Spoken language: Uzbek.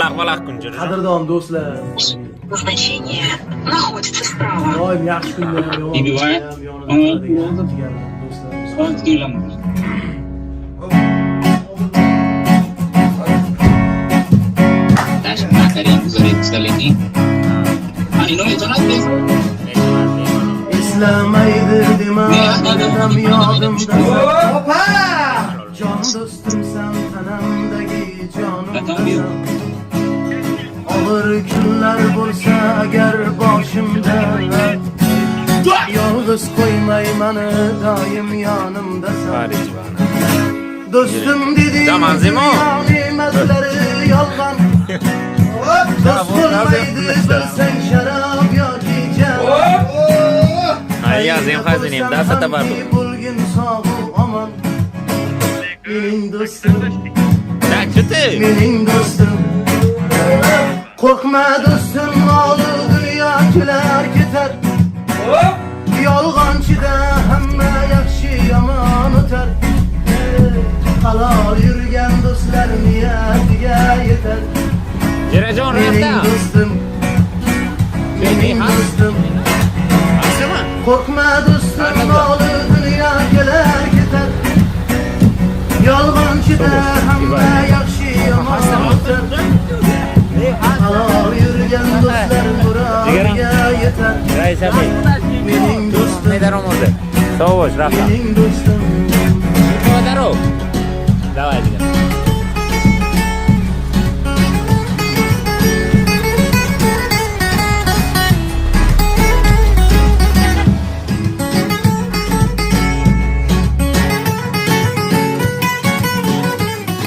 Valaq kunjur. Qadrdon do'stlar. Назначение находится справа. Doim yaxshi kunda ham yomon Bibi voy. kunda ham yonida turadigan do'stlar. Dash mataring uzarek salini. Ani no itu nanti. Eslamaydi demadim yodimda. Opa! Jon do'stimsan tanamdagi jonimdasan. Og'ir kunlar bo'lsa agar boshimda yolg'iz qo'ymay mani doim yonimdasan. Do'stim dedi ne'matlari yolg'on. Do'st bo'lmaydi bilsang sharob yoki jon. Я зим хазиним, да, сатабарду. Bo'lgin sog' omon. Mening do'stim, Так, что ты? mening do'stim. Qo'rqma do'stim, mol dunyo kelar ketar. Yolg'onchida hamma yaxshi yomon o'tar. Halol yurgan do'stlar niyatiga yetar. Jirajon Mening rafta. do'stim, mening do'stim. Qo'rqma do'stim, mol dunyo kelar ketar. Yolg'onchida hamma yaxshi yomon o'tar. Halol yurgan do'stlar murodiga yetar. Raisa bey. Mening do'stim, Medarom oldu. Sağ ol, rafta. mening do'stim.